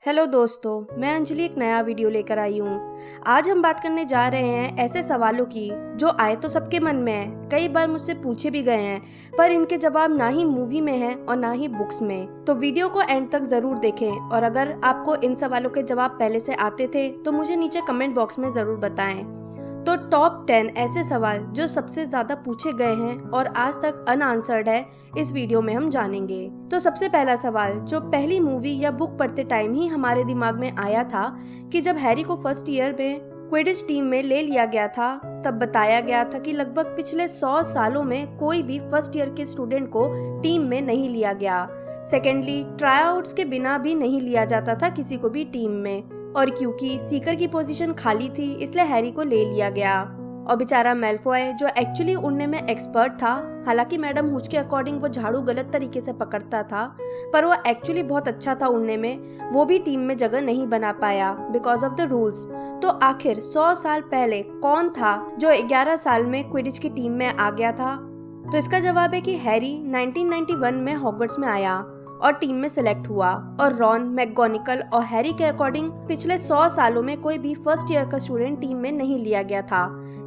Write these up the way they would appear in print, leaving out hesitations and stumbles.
Hello दोस्तों, मैं अंजलि एक नया वीडियो लेकर आई हूँ। आज हम बात करने जा रहे हैं ऐसे सवालों की जो आए तो सबके मन में है, कई बार मुझसे पूछे भी गए हैं, पर इनके जवाब ना ही मूवी में हैं और ना ही बुक्स में। तो वीडियो को एंड तक जरूर देखें और अगर आपको इन सवालों के जवाब पहले से आते थे तो मुझे नीचे कमेंट बॉक्स में जरूर बताएं। तो टॉप 10 ऐसे सवाल जो सबसे ज्यादा पूछे गए हैं और आज तक अनआंसर्ड है, इस वीडियो में हम जानेंगे। तो सबसे पहला सवाल जो पहली मूवी या बुक पढ़ते टाइम ही हमारे दिमाग में आया था कि जब हैरी को फर्स्ट ईयर में क्विडिच टीम में ले लिया गया था, तब बताया गया था कि लगभग पिछले 100 सालों में कोई भी फर्स्ट ईयर के स्टूडेंट को टीम में नहीं लिया गया। सेकेंडली, ट्राईआउट्स के बिना भी नहीं लिया जाता था किसी को भी टीम में, और क्योंकि सीकर की पोजीशन खाली थी इसलिए हैरी को ले लिया गया। और बेचारा मेलफॉय जो एक्चुअली उड़ने में एक्सपर्ट था, हालांकि मैडम हुच के अकॉर्डिंग वो झाड़ू गलत तरीके से पकड़ता था, पर वो एक्चुअली बहुत अच्छा था उड़ने में, वो भी टीम में जगह नहीं बना पाया बिकॉज ऑफ द रूल्स। तो आखिर 100 साल पहले कौन था जो 11 साल में क्विडिच की टीम में आ गया था? तो इसका जवाब है कि हैरी 1991 में हॉगवर्ट्स में आया और टीम में सिलेक्ट हुआ, और रॉन, मैकगोनिकल और हैरी के अकॉर्डिंग पिछले 100 सालों में कोई भी फर्स्ट ईयर का स्टूडेंट टीम में नहीं लिया गया था,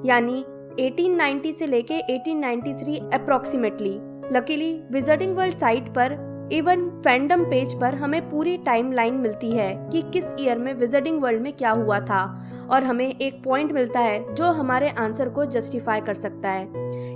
यानी 1890 से लेके 1893 अप्रोक्सीमेटली। लकीली विजर्डिंग वर्ल्ड साइट पर इवन फैंडम पेज पर हमें पूरी टाइमलाइन मिलती है कि किस ईयर में विजर्डिंग वर्ल्ड में क्या हुआ था, और हमें एक पॉइंट मिलता है जो हमारे आंसर को जस्टिफाई कर सकता है।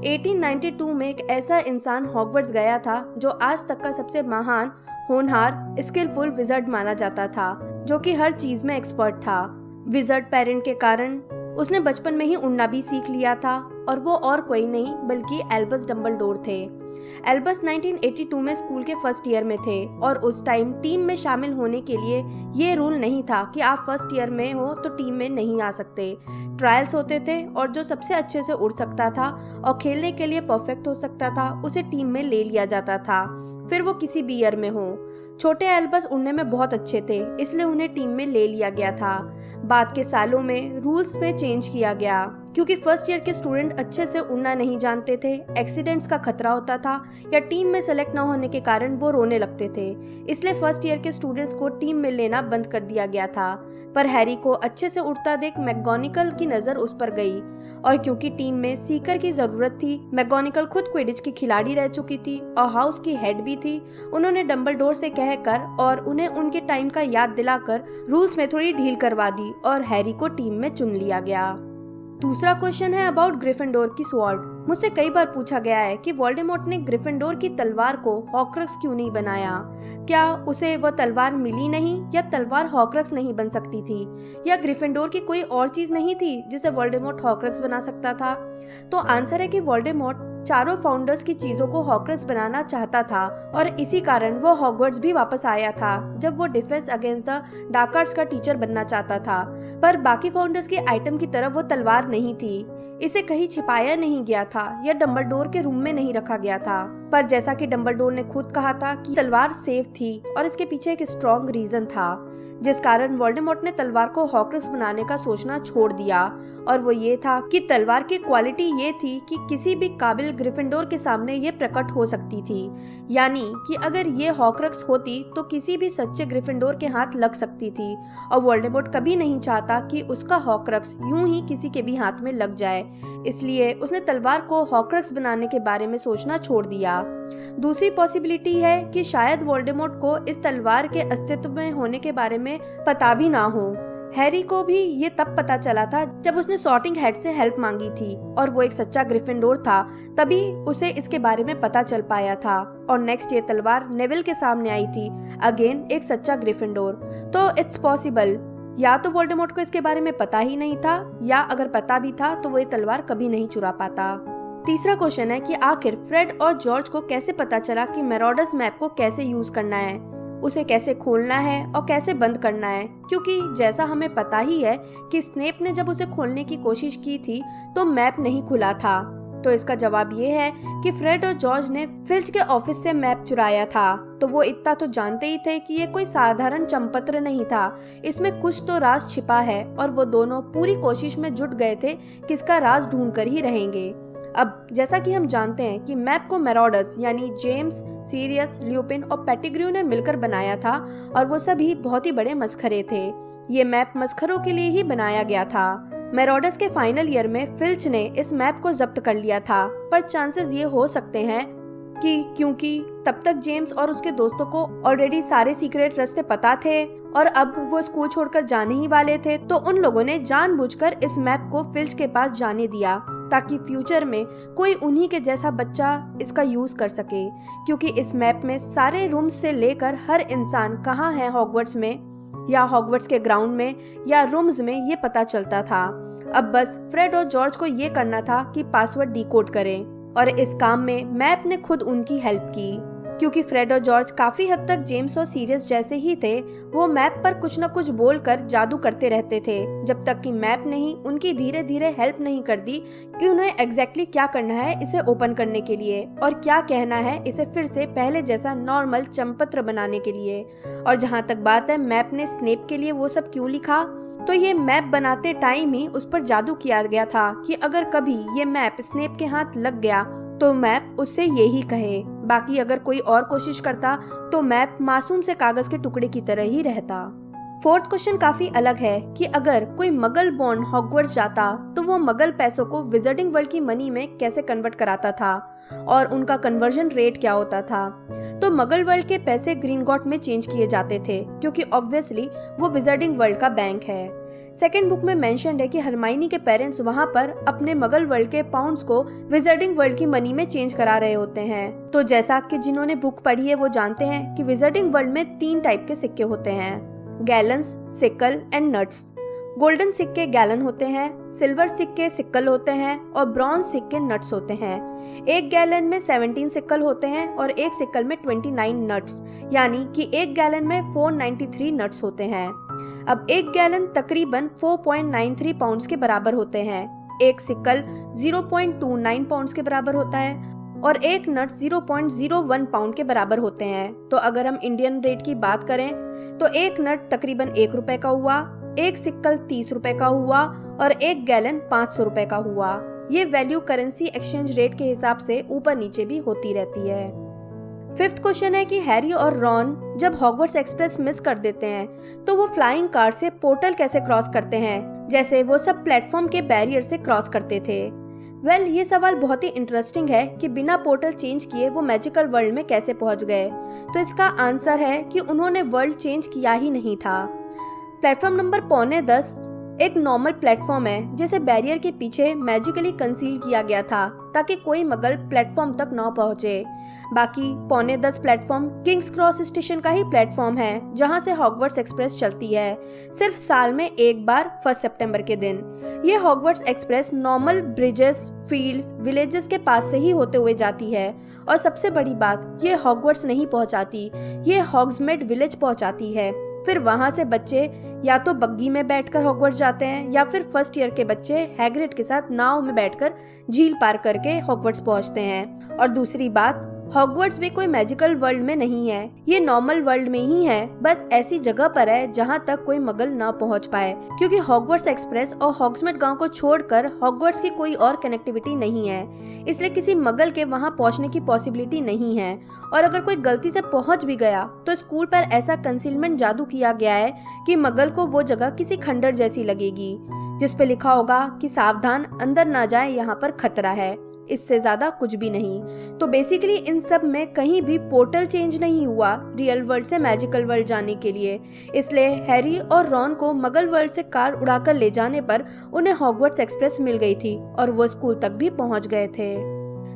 1892 में एक ऐसा इंसान हॉगवर्ट्स गया था जो आज तक का सबसे महान, होनहार, स्किलफुल विजर्ड माना जाता था, जो कि हर चीज में एक्सपर्ट था। विजर्ड पेरेंट के कारण उसने बचपन में ही उड़ना भी सीख लिया था, और वो और कोई नहीं बल्कि एल्बस डम्बलडोर थे। एल्बस 1982 में स्कूल के फर्स्ट ईयर में थे, और उस टाइम टीम में शामिल होने के लिए ये रूल नहीं था कि आप फर्स्ट ईयर में हो तो टीम में नहीं आ सकते। ट्रायल्स होते थे और जो सबसे अच्छे से उड़ सकता था और खेलने के लिए परफेक्ट हो सकता था उसे टीम में ले लिया जाता था, फिर वो किसी भी ईयर में हो। छोटे एल्बस उड़ने में बहुत अच्छे थे, इसलिए उन्हें टीम में ले लिया गया था। बाद के सालों में रूल्स में चेंज किया गया क्योंकि फर्स्ट ईयर के स्टूडेंट अच्छे से उड़ना नहीं जानते थे, एक्सीडेंट्स का खतरा होता था, या टीम में सेलेक्ट न होने के कारण वो रोने लगते थे, इसलिए फर्स्ट ईयर के स्टूडेंट्स को टीम में लेना बंद कर दिया गया था। पर हैरी को अच्छे से उड़ता देख मैकगोनिकल की नजर उस पर गई, और क्योंकि टीम में सीकर की जरूरत थी, मैकगोनिकल खुद क्विडिच की खिलाड़ी रह चुकी थी और हाउस की हेड भी थी, उन्होंने डम्बलडोर से कहकर और उन्हें उनके टाइम का याद दिलाकर रूल्स में थोड़ी ढील करवा दी और हैरी को टीम में चुन लिया गया। दूसरा क्वेश्चन है अबाउट ग्रिफिंडोर की स्वॉर्ड। मुझसे कई बार पूछा गया है कि वोल्डेमॉर्ट ने ग्रिफिंडोर की तलवार को हॉर्क्रक्स क्यों नहीं बनाया? क्या उसे वह तलवार मिली नहीं, या तलवार हॉर्क्रक्स नहीं बन सकती थी, या ग्रिफिंडोर की कोई और चीज नहीं थी जिसे वोल्डेमॉर्ट हॉर्क्रक्स बना सकता था? तो आंसर है कि वोल्डेमॉर्ट चारों फाउंडर्स की चीजों को हॉर्क्रक्स बनाना चाहता था, और इसी कारण वो हॉगवर्ट्स भी वापस आया था जब वो defence against the dark arts का टीचर बनना चाहता था। पर बाकी फाउंडर्स की आइटम की तरह वो तलवार नहीं थी, इसे कहीं छिपाया नहीं गया था या डम्बलडोर के रूम में नहीं रखा गया था। पर जैसा कि डम्बलडोर ने खुद कहा था कि तलवार सेफ थी, और इसके पीछे एक स्ट्रॉन्ग रीजन था जिस कारण वोल्डेमॉर्ट ने तलवार को हॉर्क्रक्स बनाने का सोचना छोड़ दिया, और वो ये था कि तलवार की क्वालिटी ये थी कि किसी भी काबिल ग्रिफिंडोर के सामने ये प्रकट हो सकती थी, यानी कि अगर ये हॉर्क्रक्स होती तो किसी भी सच्चे ग्रिफिंडोर के हाथ लग सकती थी, और वोल्डेमॉर्ट कभी नहीं चाहता कि उसका हॉर्क्रक्स यूं ही किसी के भी हाथ में लग जाए, इसलिए उसने तलवार को हॉर्क्रक्स बनाने के बारे में सोचना छोड़ दिया। दूसरी पॉसिबिलिटी है कि शायद वोल्डेमॉर्ट को इस तलवार के अस्तित्व में होने के बारे में पता भी ना हो। हैरी को भी ये तब पता चला था जब उसने सॉर्टिंग हेड से हेल्प मांगी थी, और वो एक सच्चा ग्रिफिंडोर था, तभी उसे इसके बारे में पता चल पाया था। और नेक्स्ट ये तलवार नेविल के सामने आई थी, अगेन एक सच्चा ग्रिफिंडोर। तो इट्स पॉसिबल या तो वोल्डेमॉर्ट को इसके बारे में पता ही नहीं था, या अगर पता भी था तो वो ये तलवार कभी नहीं चुरा पाता। तीसरा क्वेश्चन है कि आखिर फ्रेड और जॉर्ज को कैसे पता चला कि मैरोडर्स मैप को कैसे यूज करना है, उसे कैसे खोलना है और कैसे बंद करना है? क्योंकि जैसा हमें पता ही है कि स्नेप ने जब उसे खोलने की कोशिश की थी तो मैप नहीं खुला था। तो इसका जवाब ये है कि फ्रेड और जॉर्ज ने फिल्च के ऑफिस से मैप चुराया था। तो वो इतना तो जानते ही थे कि ये कोई साधारण चंपत्र नहीं था, इसमें कुछ तो राज छिपा है, और वो दोनों पूरी कोशिश में जुट गए थे कि इसका राज ढूंढ कर ही रहेंगे। अब जैसा कि हम जानते हैं कि मैप को मैरॉडर्स यानी जेम्स, सीरियस, ल्यूपिन और पेटिग्रू ने मिलकर बनाया था और वो सभी बहुत ही बड़े मस्खरे थे। ये मैप मस्खरों के लिए ही बनाया गया था। मैरॉडर्स के फाइनल ईयर में फिल्च ने इस मैप को जब्त कर लिया था, पर चांसेस ये हो सकते हैं कि क्योंकि तब तक जेम्स और उसके दोस्तों को ऑलरेडी सारे सीक्रेट रास्ते पता थे और अब वो स्कूल छोड़कर जाने ही वाले थे, तो उन लोगों ने जानबूझकर इस मैप को फिल्च के पास जाने दिया ताकि फ्यूचर में कोई उन्हीं के जैसा बच्चा इसका यूज कर सके, क्योंकि इस मैप में सारे रूम्स से लेकर हर इंसान कहाँ है हॉगवर्ट्स में या हॉगवर्ट्स के ग्राउंड में या रूम्स में ये पता चलता था। अब बस फ्रेड और जॉर्ज को ये करना था कि पासवर्ड डिकोड करें, और इस काम में मैप ने खुद उनकी हेल्प की, क्योंकि फ्रेड और जॉर्ज काफी हद तक जेम्स और सीरियस जैसे ही थे। वो मैप पर कुछ न कुछ बोलकर जादू करते रहते थे, जब तक कि मैप ने ही उनकी धीरे धीरे हेल्प नहीं कर दी कि उन्हें एग्जैक्टली क्या करना है इसे ओपन करने के लिए और क्या कहना है इसे फिर से पहले जैसा नॉर्मल चमपत्र बनाने के लिए। और जहाँ तक बात है मैप ने स्नेप के लिए वो सब क्यों लिखा, तो ये मैप बनाते टाइम ही उस पर जादू किया गया था कि अगर कभी ये मैप स्नेप के हाथ लग गया तो मैप उससे यही कहे, बाकी अगर कोई और कोशिश करता तो मैप मासूम से कागज के टुकड़े की तरह ही रहता। फोर्थ क्वेश्चन काफी अलग है कि अगर कोई मगल बॉर्न हॉगवर्ट्स जाता तो वो मगल पैसों को विजिटिंग वर्ल्ड की मनी में कैसे कन्वर्ट कराता था और उनका कन्वर्जन रेट क्या होता था। तो मगल वर्ल्ड के पैसे ग्रीनगॉट में चेंज किए जाते थे, क्योंकि ऑब्वियसली वो विजिटिंग वर्ल्ड का बैंक है। सेकेंड बुक में मेंशन्ड है कि हरमाइनी के पेरेंट्स वहाँ पर अपने मगल वर्ल्ड के पाउंड्स को विजिटिंग वर्ल्ड की मनी में चेंज करा रहे होते हैं। तो जैसा कि जिन्होंने बुक पढ़ी है वो जानते हैं कि विजिटिंग वर्ल्ड में 3 टाइप के सिक्के होते हैं, gallons, sickle and nuts. Golden सिक्के गैलन होते हैं, सिल्वर सिक्के सिक्कल होते हैं और ब्रॉन्ज सिक्के नट्स होते हैं। एक गैलन में 17 सिक्कल होते हैं और एक सिक्कल में 29 नट्स, यानी कि एक गैलन में 493 नट्स होते हैं। अब एक गैलन तकरीबन 4.93 पाउंड्स के बराबर होते हैं, एक सिक्कल 0.29 पाउंड्स के बराबर होता है और एक नट 0.01 पाउंड के बराबर होते हैं। तो अगर हम इंडियन रेट की बात करें तो एक नट तकरीबन 1 रुपए का हुआ, एक सिक्कल 30 रुपए का हुआ और एक गैलन 500 रुपए का हुआ। ये वैल्यू करेंसी एक्सचेंज रेट के हिसाब से ऊपर नीचे भी होती रहती है। फिफ्थ क्वेश्चन है कि हैरी और रॉन जब हॉगवर्ट्स एक्सप्रेस मिस कर देते हैं तो वो फ्लाइंग कार से पोर्टल कैसे क्रॉस करते हैं, जैसे वो सब प्लेटफॉर्म के बैरियर से क्रॉस करते थे। ये सवाल बहुत ही इंटरेस्टिंग है कि बिना पोर्टल चेंज किए वो मैजिकल वर्ल्ड में कैसे पहुंच गए। तो इसका आंसर है कि उन्होंने वर्ल्ड चेंज किया ही नहीं था। प्लेटफॉर्म नंबर 9:45 एक नॉर्मल प्लेटफॉर्म है जिसे बैरियर के पीछे मैजिकली कंसील किया गया था ताकि कोई मगल प्लेटफॉर्म तक न पहुंचे। बाकी 9:45 प्लेटफॉर्म किंग्स क्रॉस स्टेशन का ही प्लेटफॉर्म है जहां से हॉगवर्ट्स एक्सप्रेस चलती है, सिर्फ साल में एक बार 1 सितंबर के दिन। ये Hogwarts express normal bridges, fields, villages के पास से ही होते हुए जाती है और सबसे बड़ी बात ये हॉगवर्ट्स नहीं पहुंचाती, ये हॉग्समेड विलेज पहुंचाती है। फिर वहां से बच्चे या तो बग्गी में बैठकर हॉगवर्ट्स जाते हैं या फिर फर्स्ट ईयर के बच्चे हैग्रिड के साथ नाव में बैठकर झील पार करके हॉगवर्ट्स पहुंचते हैं। और दूसरी बात, हॉगवर्ट्स भी कोई मैजिकल वर्ल्ड में नहीं है, ये नॉर्मल वर्ल्ड में ही है, बस ऐसी जगह पर है जहां तक कोई मगल ना पहुंच पाए, क्योंकि हॉगवर्ट्स एक्सप्रेस और हॉग्समेड गांव को छोड़कर हॉगवर्ट्स की कोई और कनेक्टिविटी नहीं है, इसलिए किसी मगल के वहां पहुंचने की पॉसिबिलिटी नहीं है। और अगर कोई गलती से पहुंच भी गया तो स्कूल पर ऐसा कंसीलमेंट जादू किया गया है कि मगल को वो जगह किसी खंडर जैसी लगेगी जिसपे लिखा होगा कि सावधान, अंदर ना जाए, यहाँ पर खतरा है। इससे ज्यादा कुछ भी नहीं। तो बेसिकली इन सब में कहीं भी पोर्टल चेंज नहीं हुआ रियल वर्ल्ड से मैजिकल वर्ल्ड जाने के लिए, इसलिए हैरी और रॉन को मगल वर्ल्ड से कार उड़ाकर ले जाने पर उन्हें हॉगवर्ट्स एक्सप्रेस मिल गई थी और वो स्कूल तक भी पहुंच गए थे।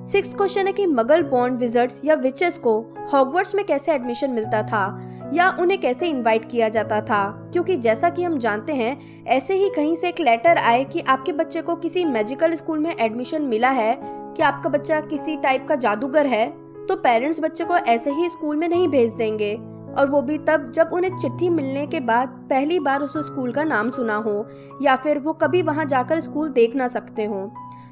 6th क्वेश्चन है कि मगल बॉर्न विजर्ड्स या विचेस को हॉगवर्ट्स में कैसे एडमिशन मिलता था या उन्हें कैसे इनवाइट किया जाता था, क्योंकि जैसा कि हम जानते हैं ऐसे ही कहीं से एक लेटर आए कि आपके बच्चे को किसी मैजिकल स्कूल में एडमिशन मिला है, कि आपका बच्चा किसी टाइप का जादूगर है, तो पेरेंट्स बच्चे को ऐसे ही स्कूल में नहीं भेज देंगे, और वो भी तब जब उन्हें चिट्ठी मिलने के बाद पहली बार उस स्कूल का नाम सुना हो या फिर वो कभी वहां जाकर स्कूल देख ना सकते हो।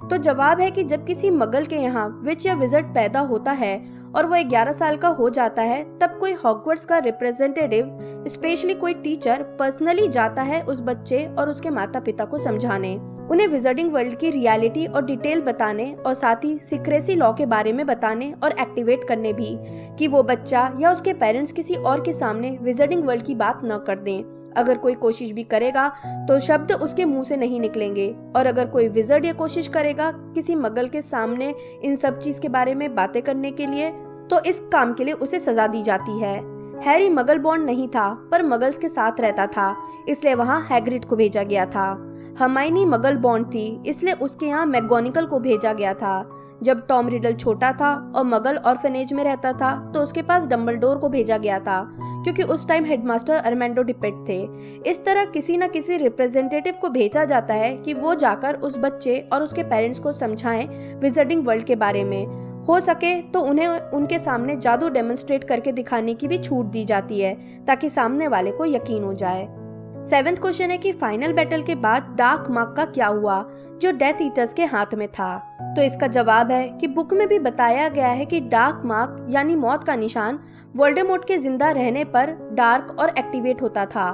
तो जवाब है कि जब किसी मगल के यहाँ विच या विजर्ड पैदा होता है और वो 11 साल का हो जाता है, तब कोई हॉगवर्ट्स का रिप्रेजेंटेटिव, स्पेशली कोई टीचर, पर्सनली जाता है उस बच्चे और उसके माता पिता को समझाने। उन्हें विजर्डिंग वर्ल्ड की रियलिटी और डिटेल बताने और साथ ही सीक्रेसी लॉ के बारे में बताने और एक्टिवेट करने भी कि वो बच्चा या उसके पेरेंट्स किसी और के सामने विजर्डिंग वर्ल्ड की बात न कर दें। अगर कोई कोशिश भी करेगा तो शब्द उसके मुंह से नहीं निकलेंगे, और अगर कोई विजर्ड ये कोशिश करेगा किसी मगल के सामने इन सब चीज के बारे में बातें करने के लिए, तो इस काम के लिए उसे सजा दी जाती है। हैरी मगल बॉर्न नहीं था पर मगल्स के साथ रहता था, इसलिए वहाँ हैग्रिड को भेजा गया था। हर्माइनी मगल बॉर्न थी, इसलिए उसके यहाँ मैगोनिकल को भेजा गया था। जब टॉम रिडल छोटा था और मगल ऑर्फनेज में रहता था तो उसके पास डम्बलडोर को भेजा गया था, क्योंकि उस टाइम हेडमास्टर अरमैंडो डिपेट थे। इस तरह किसी न किसी रिप्रेजेंटेटिव को भेजा जाता है कि वो जाकर उस बच्चे और उसके पेरेंट्स को समझाएं विजर्डिंग वर्ल्ड के बारे में। हो सके तो उन्हें उनके सामने जादू डेमोन्स्ट्रेट करके दिखाने की भी छूट दी जाती है, ताकि सामने वाले को यकीन हो जाए। 7th क्वेश्चन है कि फाइनल बैटल के बाद डार्क मार्क का क्या हुआ जो डेथ ईटर्स के हाथ में था। तो इसका जवाब है कि बुक में भी बताया गया है कि डार्क मार्क यानी मौत का निशान वोल्डेमॉर्ट के जिंदा रहने पर डार्क और एक्टिवेट होता था।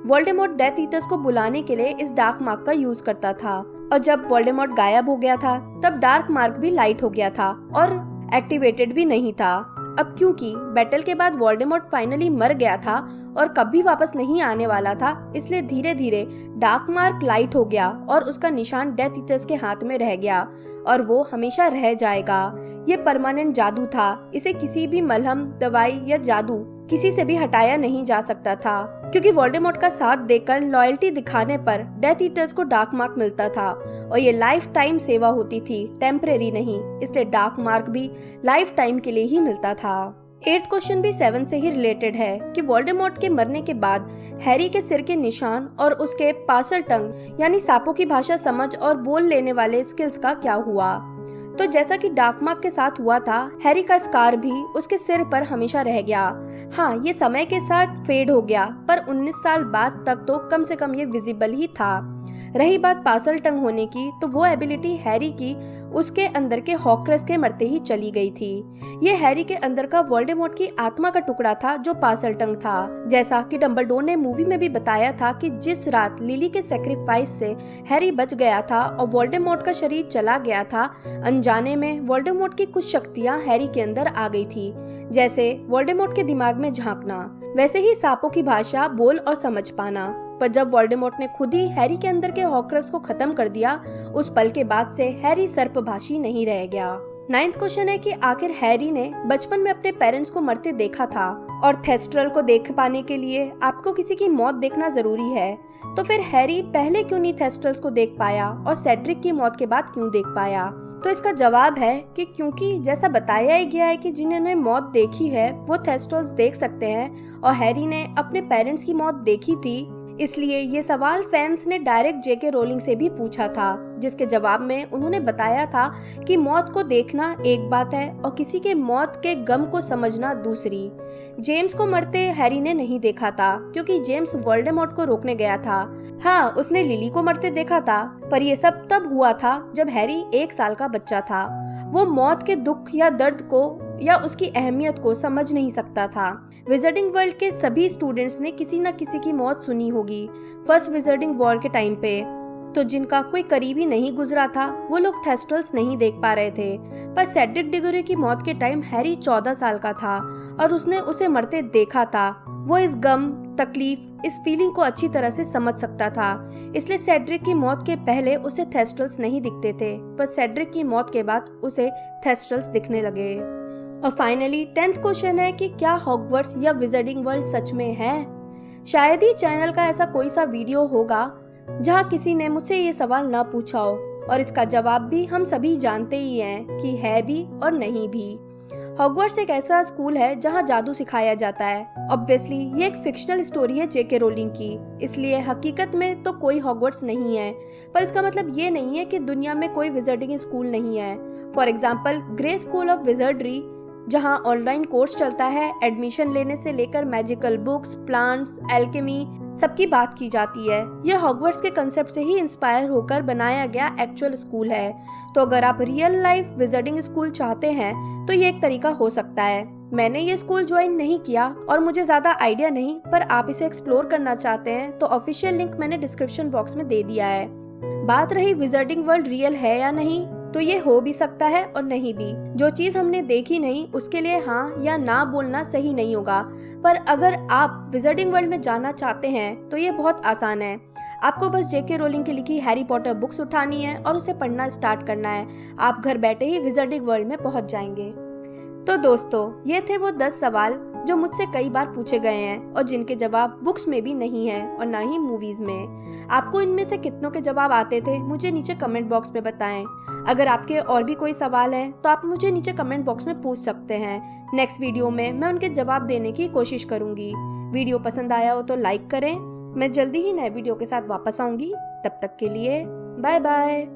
वोल्डेमॉर्ट डेथ ईटर्स को बुलाने के लिए इस डार्क मार्क का यूज करता था, और जब वोल्डेमॉर्ट गायब हो गया था तब डार्क मार्क भी लाइट हो गया था और एक्टिवेटेड भी नहीं था। अब क्योंकि बैटल के बाद वोल्डेमॉर्ट फाइनली मर गया था और कभी वापस नहीं आने वाला था, इसलिए धीरे धीरे डार्क मार्क लाइट हो गया और उसका निशान डेथ ईटर्स के हाथ में रह गया और वो हमेशा रह जाएगा। ये परमानेंट जादू था, इसे किसी भी मलहम, दवाई या जादू किसी से भी हटाया नहीं जा सकता था, क्योंकि वोल्डेमॉर्ट का साथ देकर लॉयल्टी दिखाने पर डेथ ईटर्स को डार्क मार्क मिलता था और ये लाइफ टाइम सेवा होती थी, टेम्परेरी नहीं, इसलिए डार्क मार्क भी लाइफ टाइम के लिए ही मिलता था। 8th क्वेश्चन भी 7 से ही रिलेटेड है कि वोल्डेमॉर्ट के मरने के बाद हैरी के सिर के निशान और उसके पासल टंग यानी सांपों की भाषा समझ और बोल लेने वाले स्किल्स का क्या हुआ। तो जैसा कि डार्क मार्क के साथ हुआ था, हैरी का स्कार भी उसके सिर पर हमेशा रह गया। हाँ, ये समय के साथ फेड हो गया, पर 19 साल बाद तक तो कम से कम ये विजिबल ही था। रही बात पासल टंग होने की, तो वो एबिलिटी हैरी की उसके अंदर के हॉकरस के मरते ही चली गई थी। ये हैरी के अंदर का वोल्डेमॉर्ट की आत्मा का टुकड़ा था जो पासल टंग था। जैसा कि डम्बलडोर ने मूवी में भी बताया था कि जिस रात लिली के सेक्रीफाइस से हैरी बच गया था और वोल्डेमॉर्ट का शरीर चला गया था, अनजाने में वोल्डेमॉर्ट की कुछ शक्तियां हैरी के अंदर आ गई थी। जैसे वोल्डेमॉर्ट के दिमाग में झांकना, वैसे ही सांपों की भाषा बोल और समझ पाना। पर जब वोल्डेमॉर्ट ने खुद ही हैरी के अंदर के हॉकरस को खत्म कर दिया, उस पल के बाद से हैरी सर्पभाषी नहीं रह गया। 9th क्वेश्चन है कि आखिर हैरी ने बचपन में अपने पेरेंट्स को मरते देखा था, और थेस्ट्रल को देख पाने के लिए आपको किसी की मौत देखना जरूरी है। तो फिर हैरी पहले क्यों नहीं थेस्ट्रल्स को देख पाया और सेड्रिक की मौत के बाद क्यों देख पाया। तो इसका जवाब है कि क्योंकि जैसा बताया ही गया है कि जिन्होंने मौत देखी है वो थेस्ट्रल्स देख सकते हैं, और हैरी ने अपने पेरेंट्स की मौत देखी थी, इसलिए ये सवाल फैंस ने डायरेक्ट जेके रोलिंग से भी पूछा था, जिसके जवाब में उन्होंने बताया था कि मौत को देखना एक बात है और किसी के मौत के गम को समझना दूसरी। जेम्स को मरते हैरी ने नहीं देखा था, क्योंकि जेम्स वोल्डेमॉर्ट को रोकने गया था। हाँ, उसने लिली को मरते देखा था, पर यह सब तब हुआ था जब हैरी 1 साल का बच्चा था। वो मौत के दुख या दर्द को या उसकी अहमियत को समझ नहीं सकता था। विजर्डिंग वर्ल्ड के सभी स्टूडेंट्स ने किसी न किसी की मौत सुनी होगी फर्स्ट विजर्डिंग वॉर के टाइम पे, तो जिनका कोई करीबी नहीं गुजरा था वो लोग थेस्ट्रल्स नहीं देख पा रहे थे। पर सेड्रिक डिगोरी की मौत के टाइम हैरी 14 साल का था और उसने उसे मरते देखा था। वो इस गम, तकलीफ, इस फीलिंग को अच्छी तरह से समझ सकता था, इसलिए सेड्रिक की मौत के पहले उसे थेस्ट्रल्स नहीं दिखते थे, पर सेड्रिक की मौत के बाद उसे थेस्ट्रल्स दिखने लगे। और फाइनली 10th क्वेश्चन है कि क्या हॉगवर्ट्स या विजर्डिंग वर्ल्ड सच में है। शायद ही चैनल का ऐसा कोई सा वीडियो होगा जहां किसी ने मुझसे ये सवाल ना पूछा हो, और इसका जवाब भी हम सभी जानते ही हैं कि है भी और नहीं भी। हॉगवर्ट्स एक ऐसा स्कूल है जहां जादू सिखाया जाता है। ऑब्वियसली ये एक फिक्शनल स्टोरी है जेके रोलिंग की, इसलिए हकीकत में तो कोई हॉगवर्ट्स नहीं है, पर इसका मतलब ये नहीं है कि दुनिया में कोई विजर्डिंग स्कूल नहीं है। For example grey school of विजर्डरी, जहां ऑनलाइन कोर्स चलता है, एडमिशन लेने से लेकर मैजिकल बुक्स, प्लांट्स, एल्केमी सबकी बात की जाती है। यह हॉगवर्ट्स के कंसेप्ट से ही इंस्पायर होकर बनाया गया एक्चुअल स्कूल है। तो अगर आप रियल लाइफ विजर्डिंग स्कूल चाहते हैं तो ये एक तरीका हो सकता है। मैंने ये स्कूल ज्वाइन नहीं किया और मुझे ज्यादा आइडिया नहीं, पर आप इसे एक्सप्लोर करना चाहते हैं तो ऑफिशियल लिंक मैंने डिस्क्रिप्शन बॉक्स में दे दिया है। बात रही विजर्डिंग वर्ल्ड रियल है या नहीं, तो ये हो भी सकता है और नहीं भी। जो चीज हमने देखी नहीं उसके लिए हाँ या ना बोलना सही नहीं होगा। पर अगर आप विजर्डिंग वर्ल्ड में जाना चाहते हैं तो ये बहुत आसान है। आपको बस जेके रोलिंग की लिखी हैरी पॉटर बुक्स उठानी है और उसे पढ़ना स्टार्ट करना है। आप घर बैठे ही विजर्डिंग वर्ल्ड में पहुंच जाएंगे। तो दोस्तों, ये थे वो 10 सवाल जो मुझसे कई बार पूछे गए हैं और जिनके जवाब बुक्स में भी नहीं है और ना ही मूवीज में। आपको इनमें से कितनों के जवाब आते थे मुझे नीचे कमेंट बॉक्स में बताएं। अगर आपके और भी कोई सवाल है तो आप मुझे नीचे कमेंट बॉक्स में पूछ सकते हैं। नेक्स्ट वीडियो में मैं उनके जवाब देने की कोशिश करूंगी। वीडियो पसंद आया हो तो लाइक करें। मैं जल्दी ही नए वीडियो के साथ वापस आऊंगी। तब तक के लिए बाय बाय।